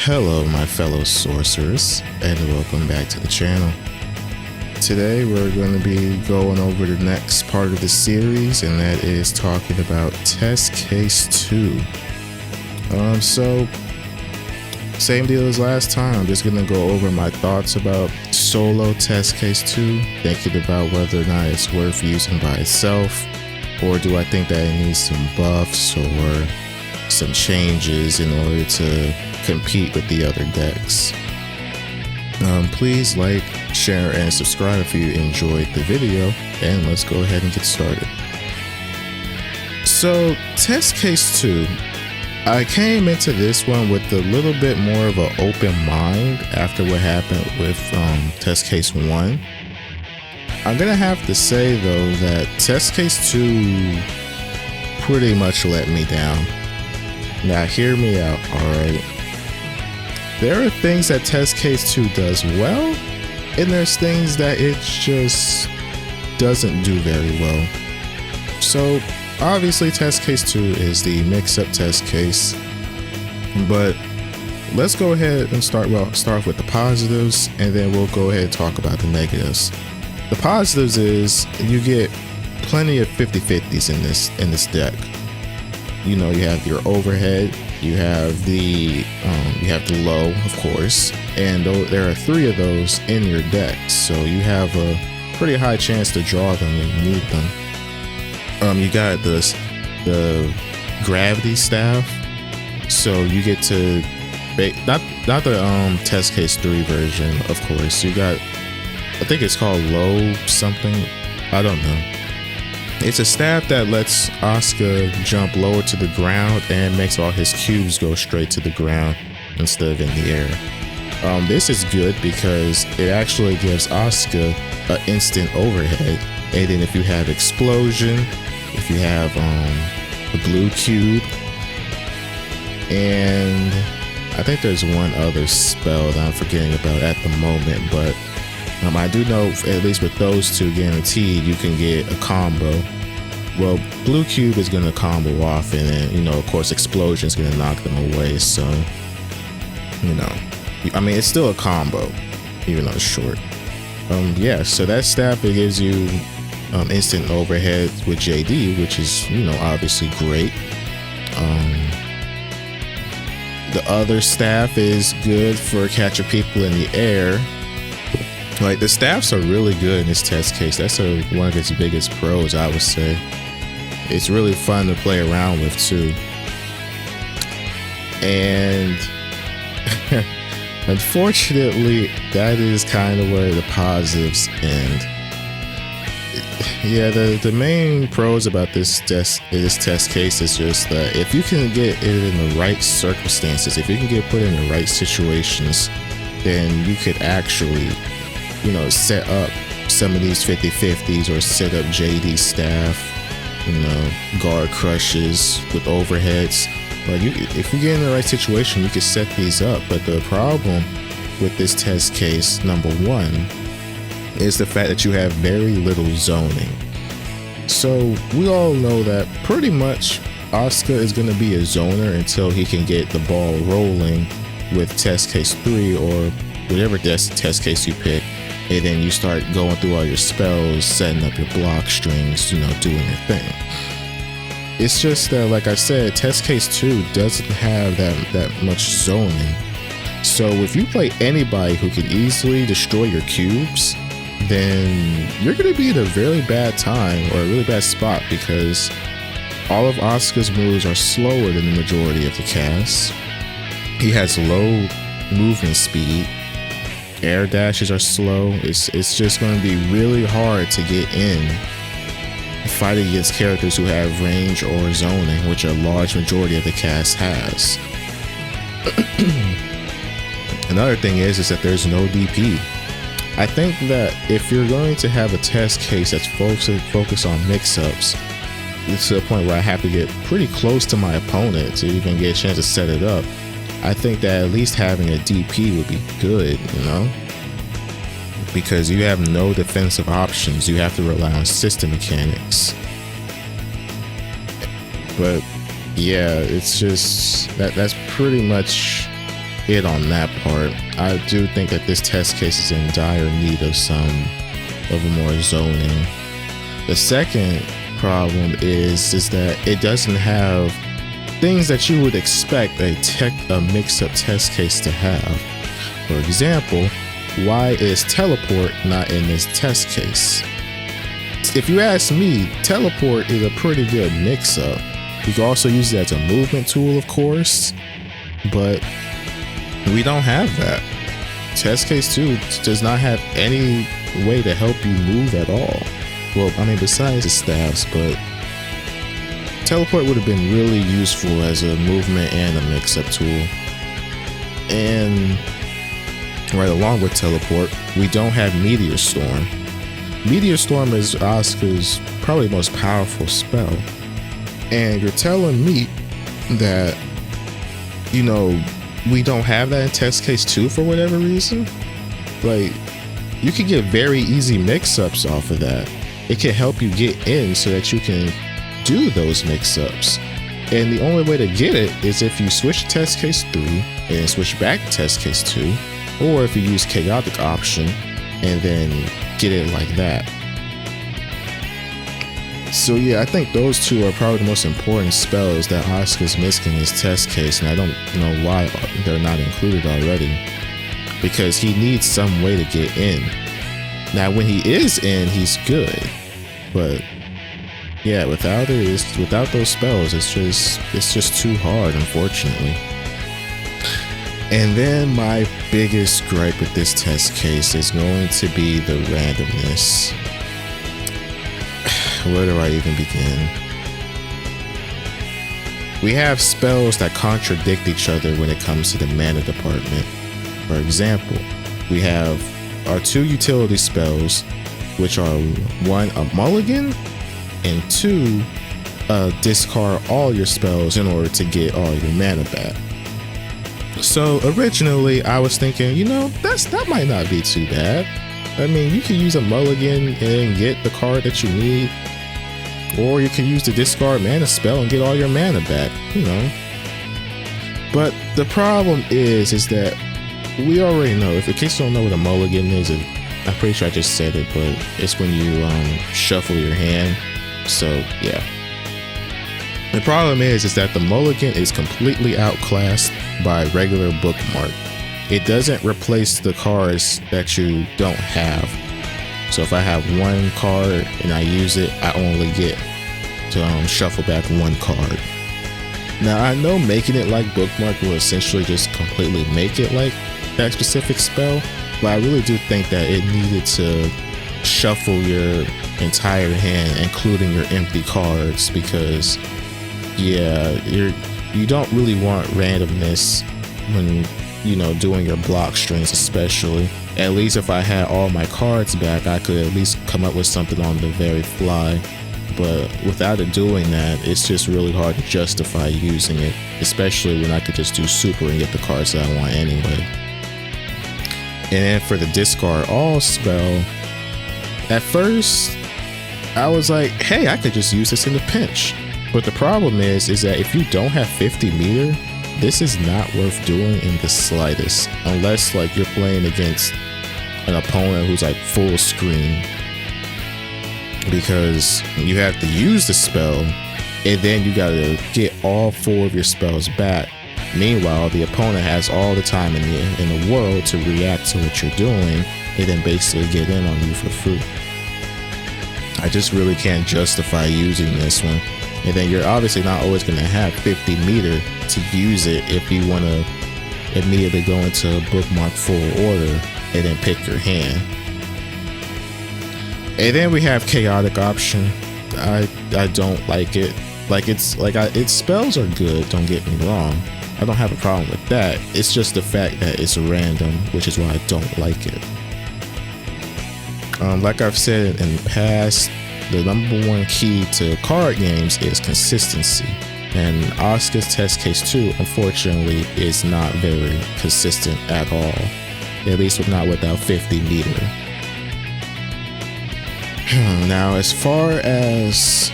Hello my fellow sorcerers, and welcome back to the channel. Today we're going to be going over the next part of the series, and that is talking about Test Case 2. So same deal as last time. I'm just going to go over my thoughts about solo Test Case 2, thinking about whether or not it's worth using by itself, or do I think that it needs some buffs or some changes in order to compete with the other decks. Please like, share, and subscribe if you enjoyed the video, and let's go ahead and get started. So Test Case 2, I came into this one with a little bit more of an open mind after what happened with Test Case 1. I'm gonna have to say though that Test Case 2 pretty much let me down. Now hear me out, alright? There are things that Test Case 2 does well, and there's things that it just doesn't do very well. So obviously Test Case 2 is the mix-up test case, but let's go ahead and start off with the positives, and then we'll go ahead and talk about the negatives. The positives is you get plenty of 50-50s in this deck. You know, you have your overhead, you have the low, of course, and there are 3 of those in your deck, so you have a pretty high chance to draw them when you need them. You got the gravity staff, so you get to not the Test Case 3 version, of course. You got, I think it's called low something, I don't know. It's a staff that lets Asuka jump lower to the ground and makes all his cubes go straight to the ground instead of in the air. This is good because it actually gives Asuka an instant overhead, and then if you have explosion, if you have the blue cube, and I think there's one other spell that I'm forgetting about at the moment, but I do know at least with those 2 guaranteed you can get a combo. Well, blue cube is going to combo off, and then, you know, of course explosion is going to knock them away, so, you know, I mean, it's still a combo even though it's short. Yeah, so that staff, it gives you instant overhead with JD, which is, you know, obviously great. The other staff is good for catching people in the air. Like, the staffs are really good in this test case. That's one of its biggest pros, I would say. It's really fun to play around with too. And unfortunately, that is kind of where the positives end. Yeah, the main pros about this test case is just that if you can get it in the right circumstances, if you can get put in the right situations, then you could actually, you know, set up some of these 50-50s or set up JD staff, you know, guard crushes with overheads. Like, if you get in the right situation, you can set these up. But the problem with this test case, number 1, is the fact that you have very little zoning. So we all know that pretty much Asuka is going to be a zoner until he can get the ball rolling with test case 3 or whatever test case you pick. And then you start going through all your spells, setting up your block strings, you know, doing your thing. It's just that, like I said, Test Case 2 doesn't have that much zoning. So if you play anybody who can easily destroy your cubes, then you're going to be in a really bad time or a really bad spot, because all of Asuka's moves are slower than the majority of the cast. He has low movement speed. Air dashes are slow. It's just going to be really hard to get in fighting against characters who have range or zoning, which a large majority of the cast has. Another thing is that there's no DP. I think that if you're going to have a test case that's focused on mix-ups, it's to the point where I have to get pretty close to my opponent to even get a chance to set it up, I think that at least having a DP would be good, you know? Because you have no defensive options. You have to rely on system mechanics. But yeah, it's just that's pretty much it on that part. I do think that this test case is in dire need of a more zoning. The second problem is that it doesn't have things that you would expect a mix-up test case to have. For example, why is teleport not in this test case? If you ask me, teleport is a pretty good mix-up. You can also use it as a movement tool, of course, but we don't have that. Test case 2 does not have any way to help you move at all. Well, I mean, besides the staffs, but teleport would have been really useful as a movement and a mix-up tool. And right along with teleport, we don't have Meteor Storm. Meteor Storm is Asuka's probably most powerful spell. And you're telling me that, we don't have that in test case 2 for whatever reason? Like, you can get very easy mix-ups off of that. It can help you get in so that you can do those mix-ups. And the only way to get it is if you switch to test case 3 and then switch back to test case 2, or if you use chaotic option and then get it like that. So yeah, I think those two are probably the most important spells that Asuka's missing in his test case, and I don't know why they're not included already. Because he needs some way to get in. Now when he is in, he's good. But yeah, without those spells, it's just too hard, unfortunately. And then my biggest gripe with this test case is going to be the randomness. Where do I even begin? We have spells that contradict each other when it comes to the mana department. For example, we have our 2 utility spells, which are 1, a mulligan, and 2, discard all your spells in order to get all your mana back. So originally I was thinking, that might not be too bad. I mean, you can use a mulligan and get the card that you need, or you can use the discard mana spell and get all your mana back, But the problem is that we already know, if in case you don't know what a mulligan is, I'm pretty sure I just said it, but it's when you shuffle your hand. So yeah. The problem is that the mulligan is completely outclassed by regular bookmark. It doesn't replace the cards that you don't have. So if I have 1 card and I use it, I only get to shuffle back 1 card. Now I know making it like bookmark will essentially just completely make it like that specific spell, but I really do think that it needed to shuffle your entire hand, including your empty cards, because yeah, you don't really want randomness when doing your block strings, especially. At least if I had all my cards back, I could at least come up with something on the very fly. But without it doing that, it's just really hard to justify using it, especially when I could just do super and get the cards that I want anyway. And then for the discard all spell, at first I was like, hey, I could just use this in a pinch. But the problem is that if you don't have 50 meter, this is not worth doing in the slightest, unless like you're playing against an opponent who's like full screen, because you have to use the spell and then you gotta get all 4 of your spells back. Meanwhile, the opponent has all the time in the world to react to what you're doing and then basically get in on you for free. I just really can't justify using this one. And then you're obviously not always going to have 50 meter to use it if you want to immediately go into bookmark full order and then pick your hand. And then we have chaotic option. I don't like it. Like its spells are good, don't get me wrong. I don't have a problem with that. It's just the fact that it's random, which is why I don't like it. Like I've said in the past, the number 1 key to card games is consistency. And Asuka's test case 2, unfortunately, is not very consistent at all. At least not without 50 meter. Now, as far as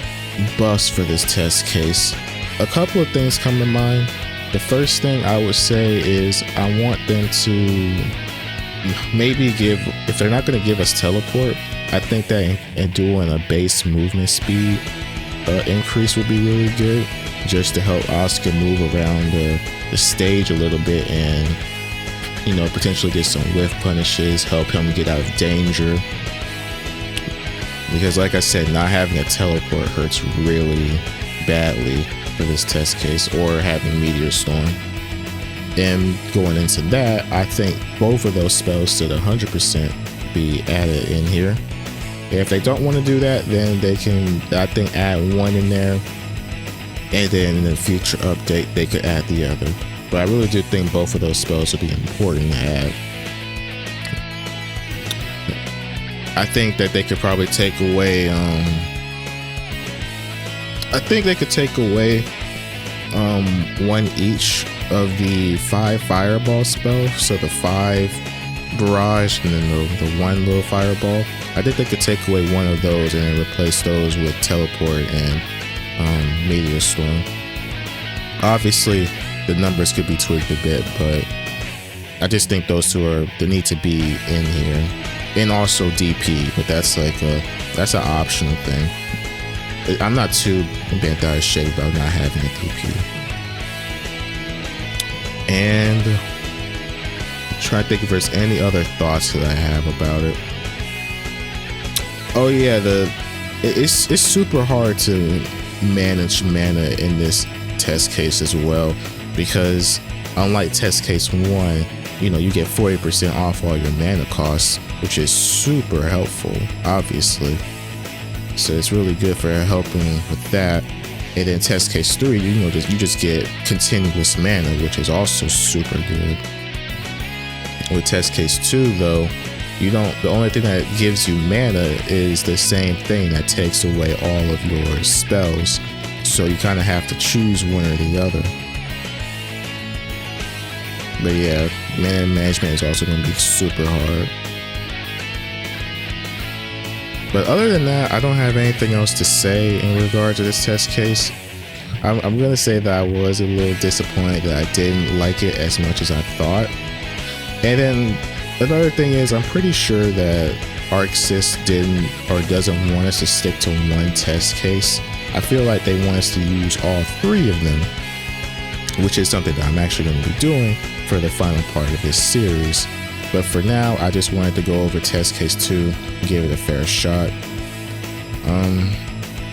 buffs for this test case, a couple of things come to mind. The first thing I would say is I want them to maybe give, if they're not going to give us teleport, I think that and doing a base movement speed increase would be really good, just to help Asuka move around the stage a little bit and, you know, potentially get some whiff punishes, help him get out of danger. Because like I said, not having a teleport hurts really badly for this test case, or having Meteor Storm. And going into that, I think both of those spells should 100% be added in here. If they don't want to do that, then they can, I think, add one in there, and then in the future update they could add the other. But I really do think both of those spells would be important to add. I think that they could probably take away I think they could take away one each of the 5 fireball spells. So the 5 barrage and then the 1 little fireball. I think they could take away one of those and then replace those with teleport and meteor storm. Obviously the numbers could be tweaked a bit, but I just think those two they need to be in here. And also DP, but that's like that's an optional thing. I'm not too bent out of shape about not having a DP. And try to think if there's any other thoughts that I have about it. Oh yeah, it's super hard to manage mana in this test case as well, because unlike test case 1, you know, you get 40% off all your mana costs, which is super helpful, obviously. So it's really good for helping with that. And then test case 3, you know, you just get continuous mana, which is also super good. With test case 2 though, you don't, the only thing that gives you mana is the same thing that takes away all of your spells. So you kind of have to choose one or the other. But yeah, mana management is also going to be super hard. But other than that, I don't have anything else to say in regard to this test case. I'm going to say that I was a little disappointed that I didn't like it as much as I thought. And then another thing is, I'm pretty sure that ArcSys didn't or doesn't want us to stick to one test case. I feel like they want us to use all 3 of them, which is something that I'm actually going to be doing for the final part of this series. But for now, I just wanted to go over test case 2 and give it a fair shot.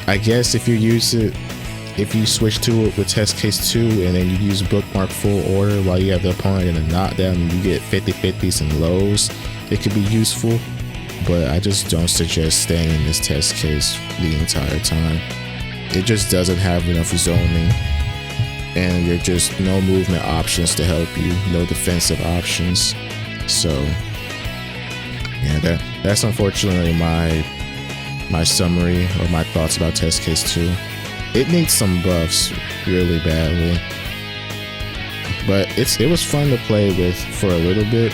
I guess if you switch to it with test case 2 and then you use bookmark full order while you have the opponent in a knockdown and you get 50-50s and lows, it could be useful. But I just don't suggest staying in this test case the entire time. It just doesn't have enough zoning, and there's just no movement options to help you, no defensive options. So yeah, that's unfortunately my summary or my thoughts about test case 2. It needs some buffs really badly, but it was fun to play with for a little bit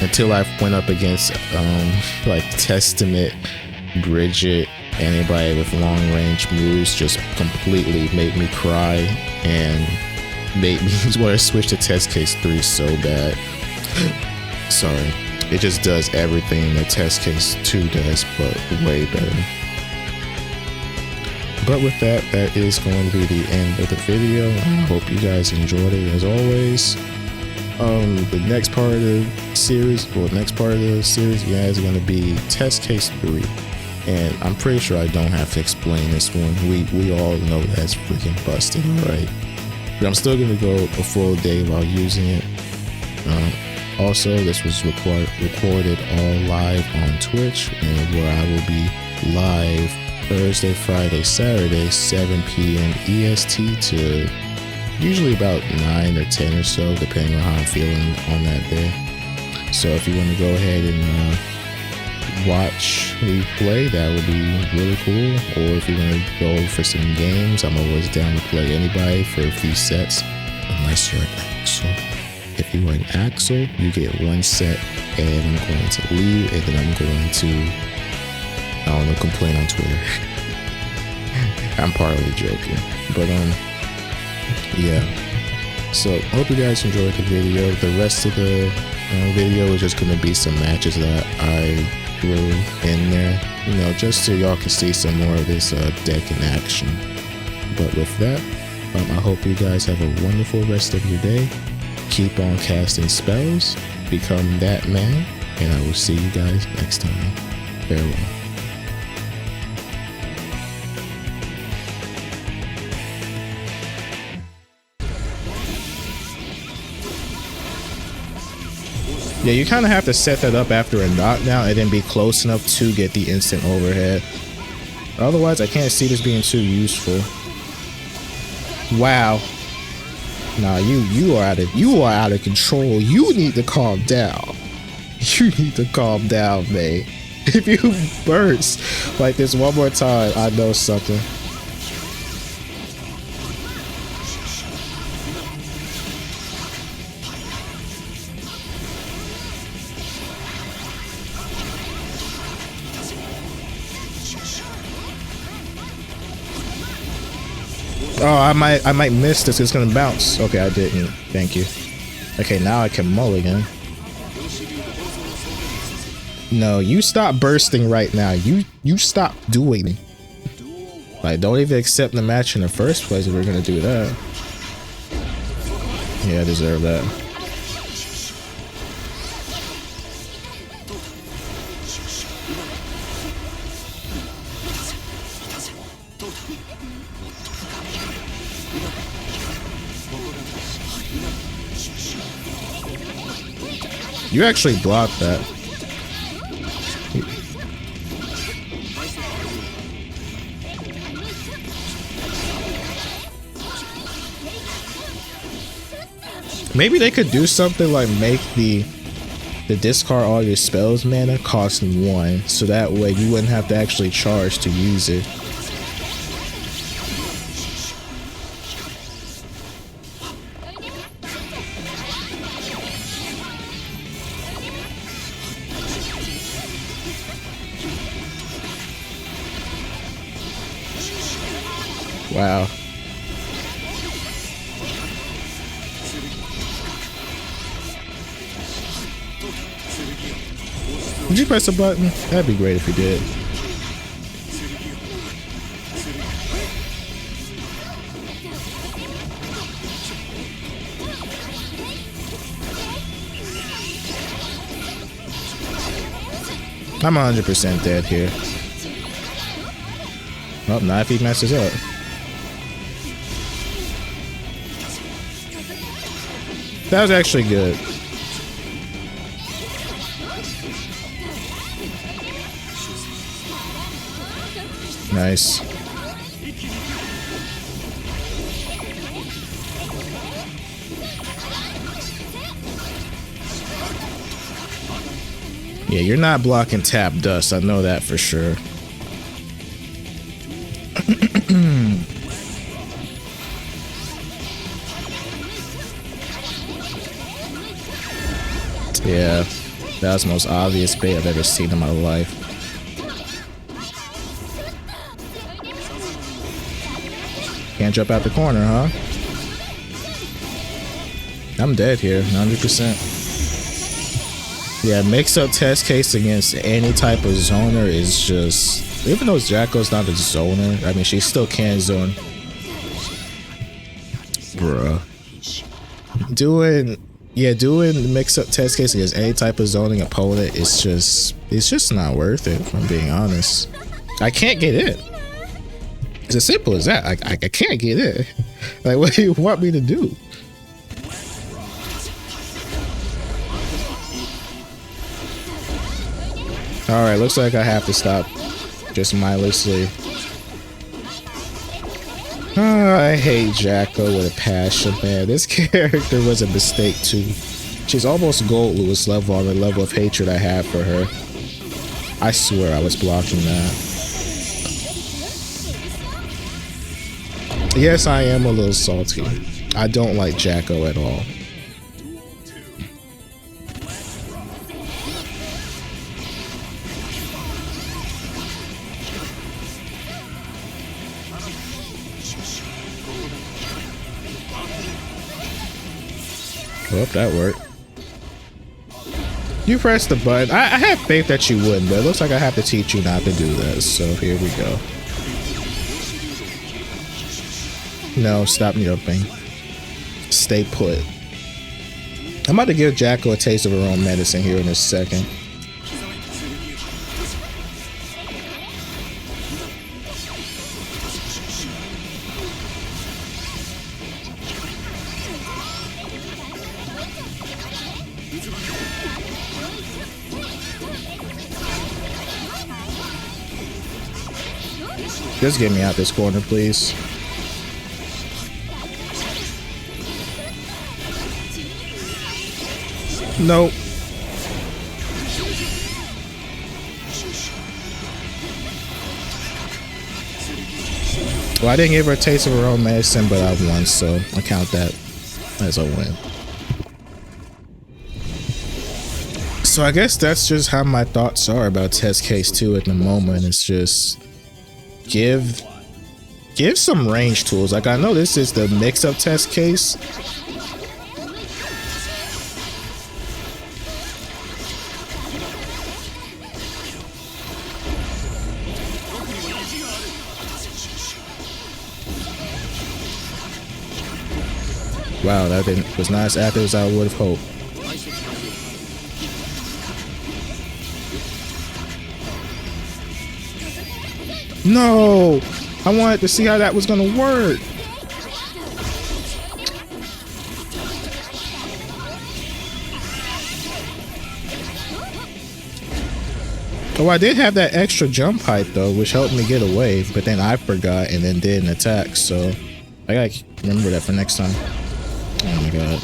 until I went up against like Testament, Bridget, anybody with long range moves just completely made me cry and made me want to switch to test case 3 so bad. Sorry, it just does everything that test case 2 does, but way better. But with that, that is going to be the end of the video. I hope you guys enjoyed it as always. The next part of the series, yeah, is going to be test case 3. And I'm pretty sure I don't have to explain this one. We all know that's freaking busted, alright? But I'm still going to go a full day while using it. Also, this was recorded all live on Twitch, and where I will be live Thursday, Friday, Saturday, 7 p.m. EST to usually about 9 or 10 or so, depending on how I'm feeling on that day. So if you want to go ahead and watch me play, that would be really cool. Or if you want to go for some games, I'm always down to play anybody for a few sets, unless you're an Axel. If you are an Axel, you get 1 set, and I'm going to leave, and then I'm going to, I don't know, complain on Twitter. I'm partly joking, but yeah. So hope you guys enjoyed the video. The rest of the video is just going to be some matches that I threw in there, you know, just so y'all can see some more of this deck in action. But with that, I hope you guys have a wonderful rest of your day. Keep on casting spells, become that man, and I will see you guys next time. Farewell. Yeah, you kind of have to set that up after a knockdown and then be close enough to get the instant overhead. Otherwise, I can't see this being too useful. Wow. Nah, you are out of control. You need to calm down. You need to calm down, man. If you burst like this one more time, I know something. Oh, I might miss this. It's gonna bounce. Okay, I didn't. Thank you. Okay, now I can mulligan. No, you stop bursting right now. You stop doing it. Like, don't even accept the match in the first place if we're gonna do that. Yeah, I deserve that. You actually blocked that. Maybe they could do something like make the discard all your spells mana cost 1, so that way you wouldn't have to actually charge to use it. Wow. Would you press a button? That'd be great if you did. I'm 100% dead here. Well, not if he messes up. That was actually good. Nice. Yeah, you're not blocking tap dust. I know that for sure. Yeah, that was the most obvious bait I've ever seen in my life. Can't jump out the corner, huh? I'm dead here, 100%. Yeah, mix-up test case against any type of zoner is just... Even though Jacko's not a zoner, I mean, she still can zone. Bruh. Doing the mix-up test case against any type of zoning opponent is just not worth it, if I'm being honest. I can't get in. It's as simple as that. I can't get in. Like, what do you want me to do? Alright, looks like I have to stop just mindlessly. Oh, I hate Jacko with a passion, man. This character was a mistake too. She's almost gold Lewis level on the level of hatred I have for her. I swear I was blocking that. Yes, I am a little salty. I don't like Jacko at all. Well, that worked. You pressed the button. I had faith that you wouldn't, but it looks like I have to teach you not to do this. So here we go. No, stop jumping. Stay put. I'm about to give Jacko a taste of her own medicine here in a second. Just get me out this corner, please. Nope. Well, I didn't give her a taste of her own medicine, but I won, so I count that as a win. So I guess that's just how my thoughts are about test case 2 at the moment. It's just give some range tools. Like, I know this is the mix-up test case. Wow, that was not as accurate as I would have hoped. No! I wanted to see how that was gonna work. Oh, I did have that extra jump height though, which helped me get away, but then I forgot and then did an attack, so I gotta remember that for next time. Oh my god.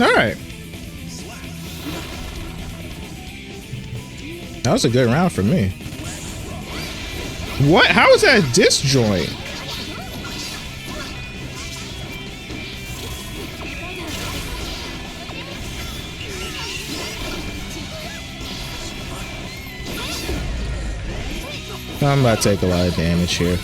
Alright. That was a good round for me. What? How is that a disjoint? I'm about to take a lot of damage here.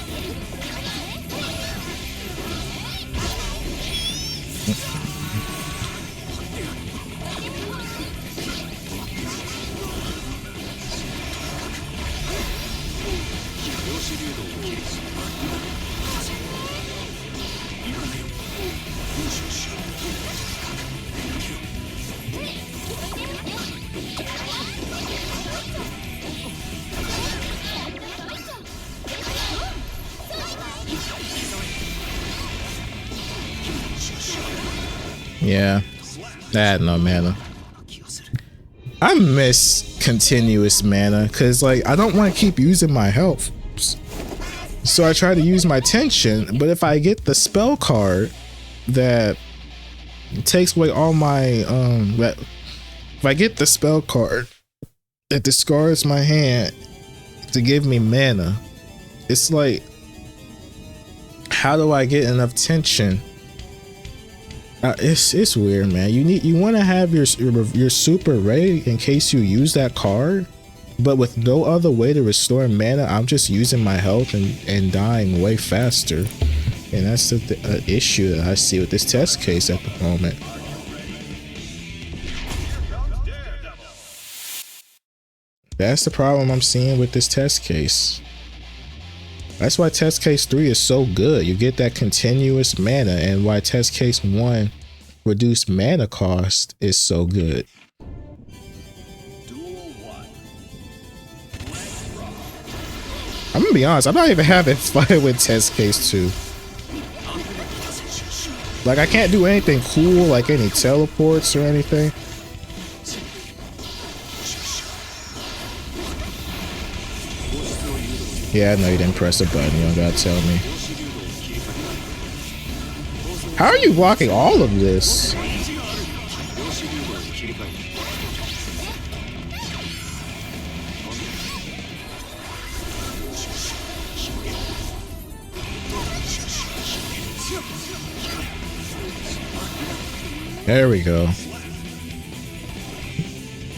Yeah, I had no mana. I miss continuous mana because, like, I don't want to keep using my health. So I try to use my tension, but if I get the spell card that takes away all my if I get the spell card that discards my hand to give me mana, it's like, how do I get enough tension? It's weird, man. You want to have your super ready in case you use that card, but with no other way to restore mana, I'm just using my health and dying way faster, and that's the issue that I see with this test case at the moment. That's the problem I'm seeing with this test case. That's why test case 3 is so good. You get that continuous mana, and why test case 1 reduced mana cost is so good. I'm gonna be honest, I'm not even having fun with test case 2. Like, I can't do anything cool, like any teleports or anything. Yeah, I know you didn't press a button. You don't gotta tell me. How are you blocking all of this? There we go.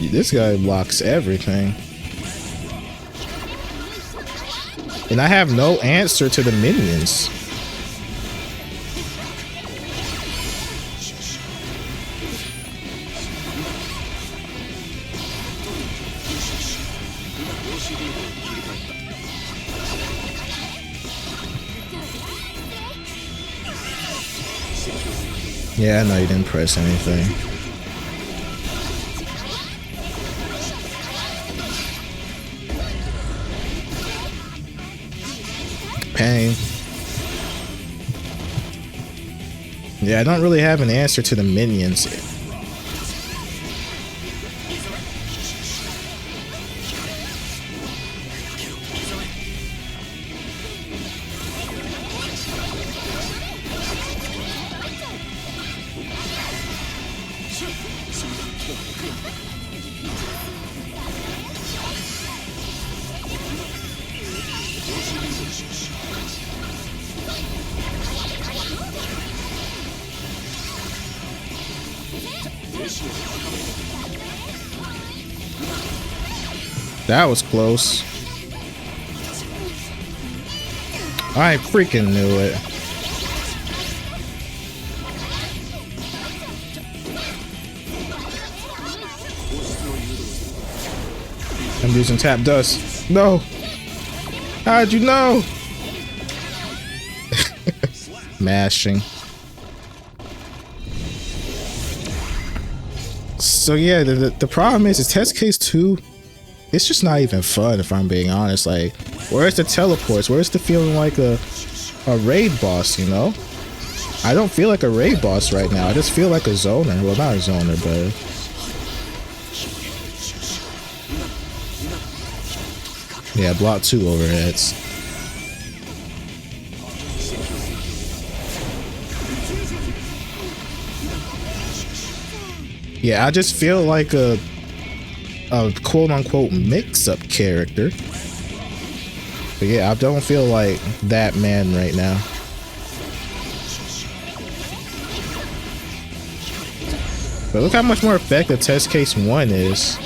This guy blocks everything. And I have no answer to the minions. Yeah, I know you didn't press anything. Pain. Yeah, I don't really have an answer to the minions. That was close. I freaking knew it. I'm using tap dust. No. How'd you know? Mashing. So yeah, the problem is test case 2. It's just not even fun, if I'm being honest. Like, where's the teleports? Where's the feeling like a raid boss, you know? I don't feel like a raid boss right now. I just feel like a zoner. Well, not a zoner, but... yeah, block 2 overheads. Yeah, I just feel like a quote-unquote mix-up character. But yeah, I don't feel like that man right now. But look how much more effective test case 1 is.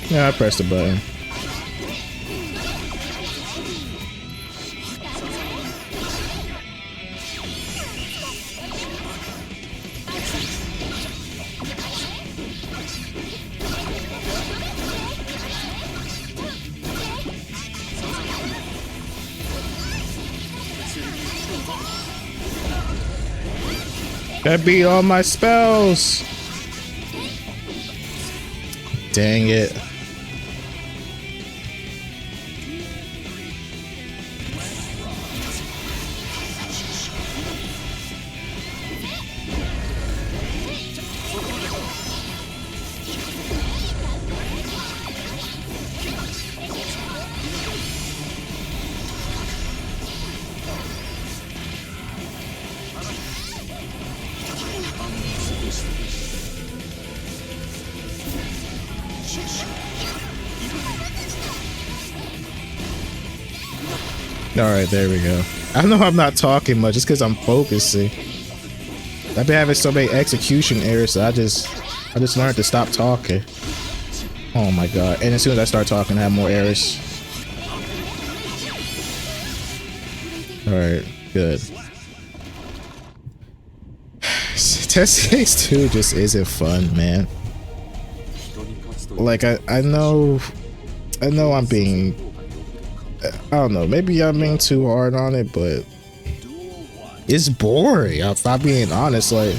Yeah, I pressed the button. That beat all my spells. Dang it. Alright, there we go. I know I'm not talking much just because I'm focusing. I've been having so many execution errors, so I just learned to stop talking. Oh my god. And as soon as I start talking, I have more errors. Alright, good. Test case 2 just isn't fun, man. Like, I know I'm being... I don't know, maybe I'm being too hard on it, but it's boring. If I'm being honest, like,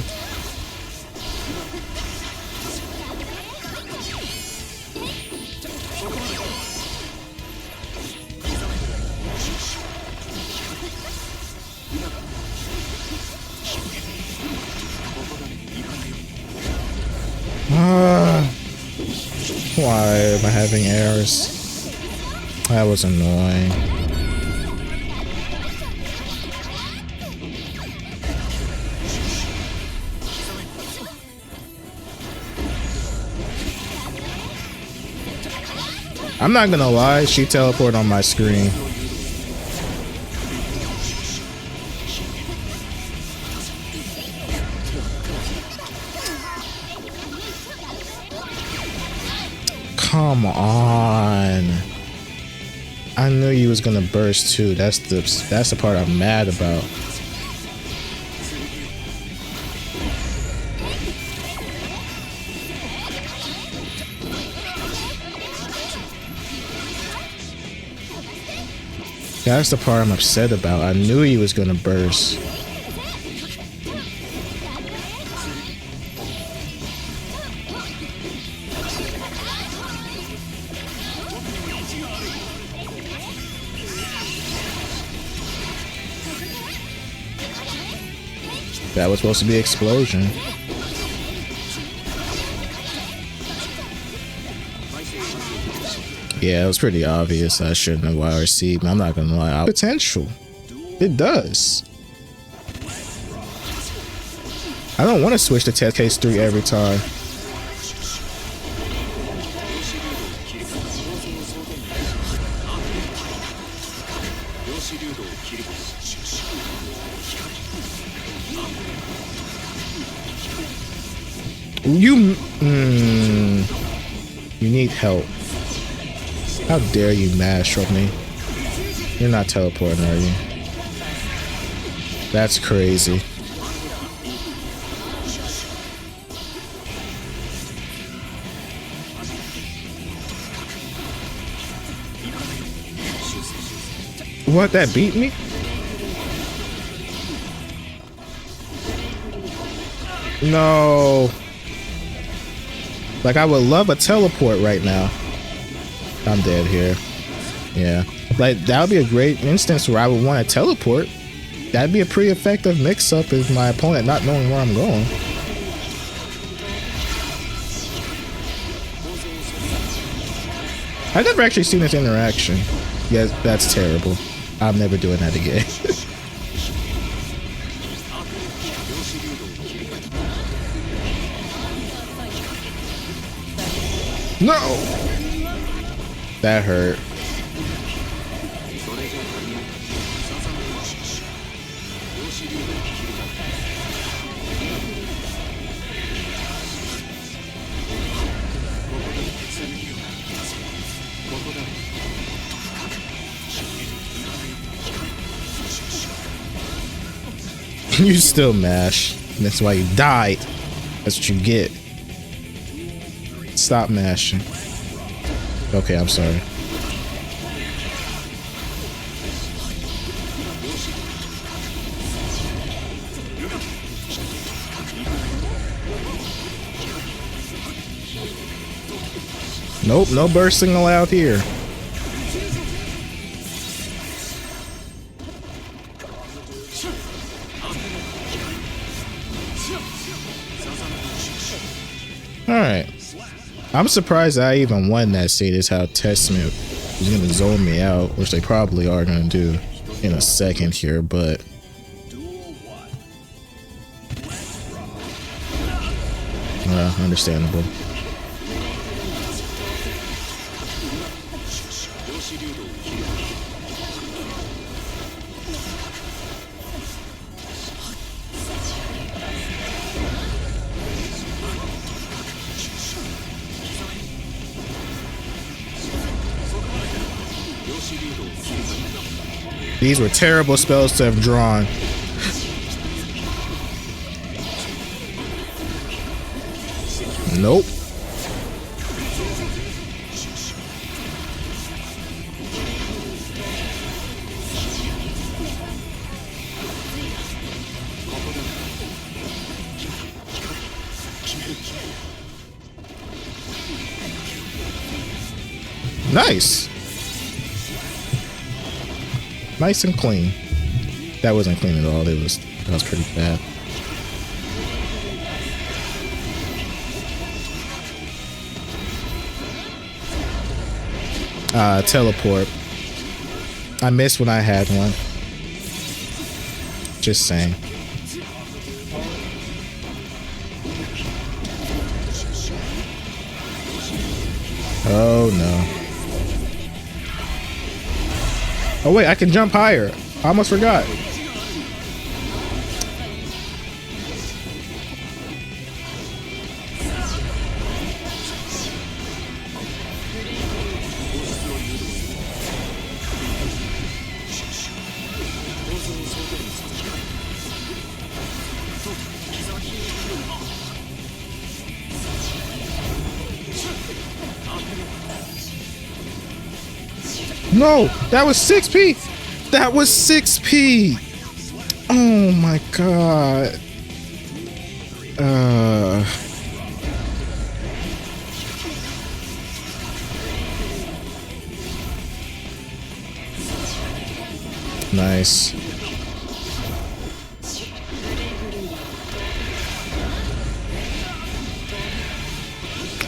Why am I having errors? That was annoying. I'm not gonna lie, she teleported on my screen. Come on. I knew you was gonna burst too. That's the part I'm mad about. That's the part I'm upset about. I knew he was gonna burst. That was supposed to be explosion. Yeah, it was pretty obvious I shouldn't have YRC, but I'm not gonna lie. Potential. It does. I don't want to switch to test case 3 every time. You need help. How dare you mash on me? You're not teleporting, are you? That's crazy. What, that beat me? No. Like, I would love a teleport right now. I'm dead here. Yeah. Like, that would be a great instance where I would want to teleport. That'd be a pretty effective mix-up as my opponent not knowing where I'm going. I've never actually seen this interaction. Yeah, that's terrible. I'm never doing that again. No! That hurt. You still mash. That's why you died. That's what you get. Stop mashing. Okay, I'm sorry. Nope, no bursting allowed here. Alright. I'm surprised I even won that seed. Is how Testament is going to zone me out, which they probably are going to do in a second here, but understandable. These were terrible spells to have drawn. Nope. Nice. Nice and clean. That wasn't clean at all. That was pretty bad. Teleport. I missed when I had one. Just saying. Oh no. Oh wait, I can jump higher. I almost forgot. No, that was 6p. That was 6p. Oh my god. Nice.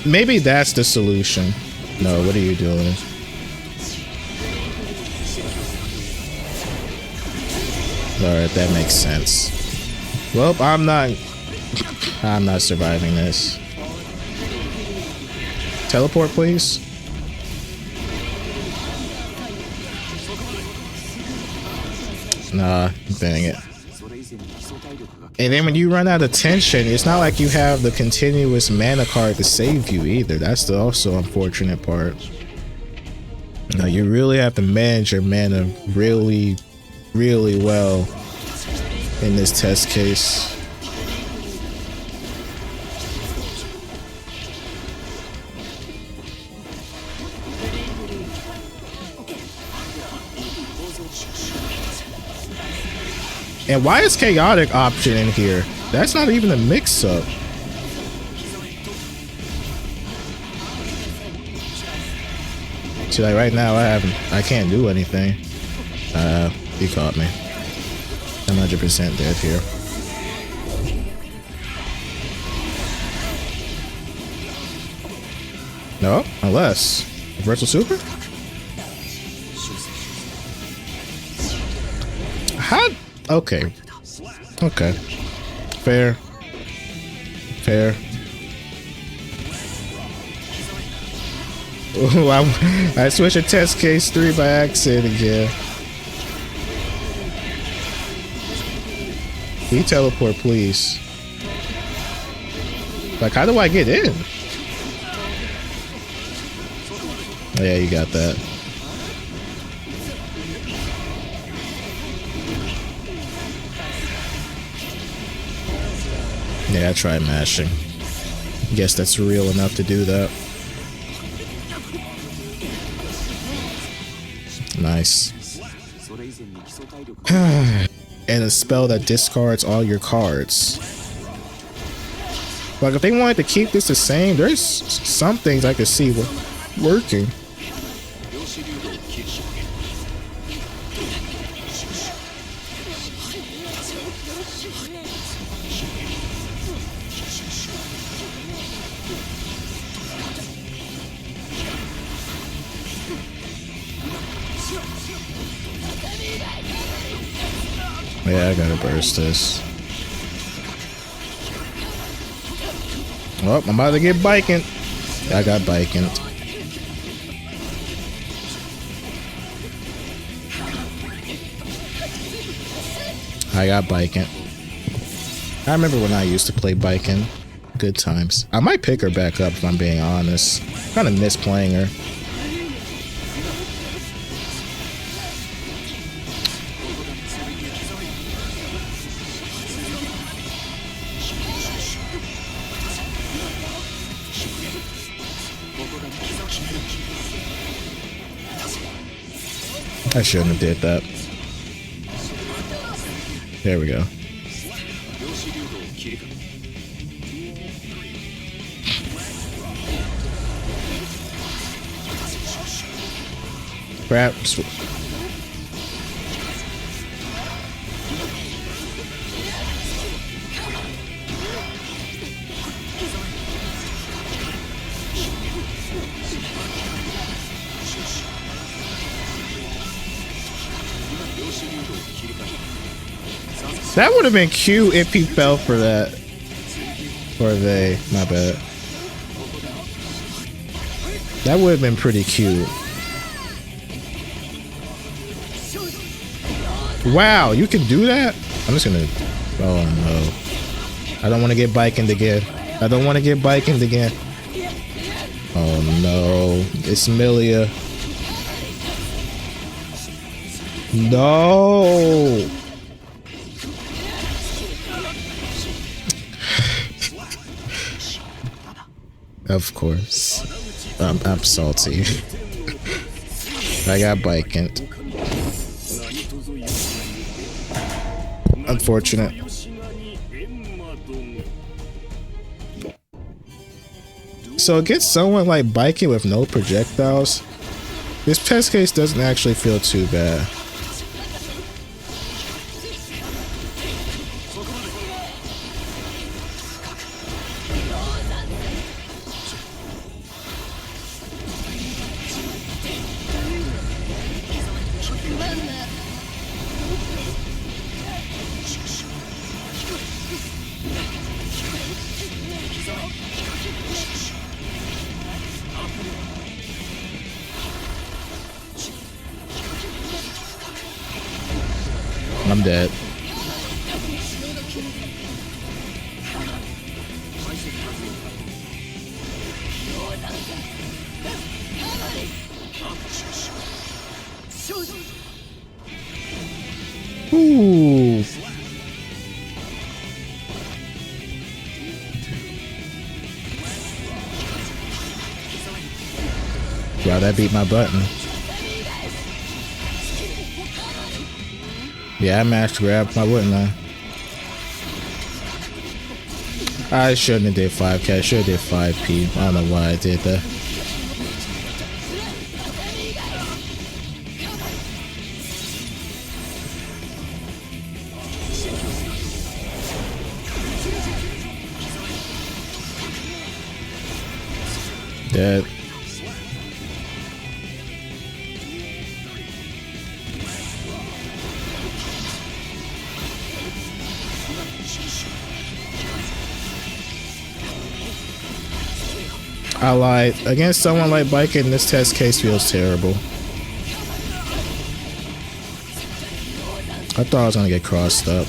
Maybe that's the solution. No, what are you doing? Alright, that makes sense. Well, I'm not surviving this. Teleport, please. Nah, dang it. And then when you run out of tension, it's not like you have the continuous mana card to save you either. That's the also unfortunate part. Now you really have to manage your mana really well in this test case. And why is chaotic option in here? That's not even a mix-up. See, like right now I can't do anything. He caught me. I'm 100% dead here. No, unless Reversal Super? How? Okay. Okay. Fair. Fair. Ooh, I switched to test case 3 by accident again. Can you teleport, please? Like, how do I get in? Oh, yeah, you got that. Yeah, I tried mashing. Guess that's real enough to do that. Nice. And a spell that discards all your cards. Like, if they wanted to keep this the same, there's some things I could see working. Yeah, I gotta burst this. Oh, I'm about to get biking. I got biking. I got biking. I remember when I used to play biking. Good times. I might pick her back up if I'm being honest. Kind of miss playing her. I shouldn't have did that. There we go. Perhaps. That would have been cute if he fell for that. Or they, my bad. That would have been pretty cute. Wow, you can do that? I'm just gonna, oh no. I don't want to get biking again. I don't want to get biking again. Oh no, it's Milia. No. Of course. I'm salty. I got biking. Unfortunate. So against someone like biking with no projectiles, this test case doesn't actually feel too bad. I'm dead. Ooh. Wow, that beat my button. Yeah, I mashed grab. Why wouldn't I shouldn't have did 5K. I should have did 5P. I don't know why I did that. Dead. I lied. Against someone like biking, this test case feels terrible. I thought I was gonna get crossed up.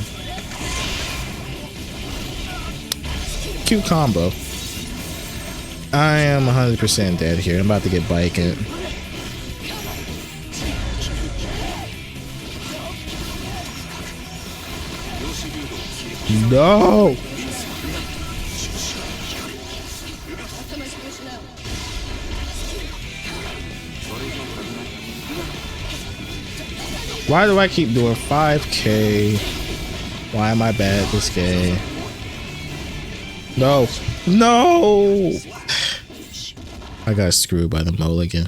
Cute combo. I am 100% dead here. I'm about to get biking. No! Why do I keep doing 5K? Why am I bad at this game? No. No! I got screwed by the mulligan.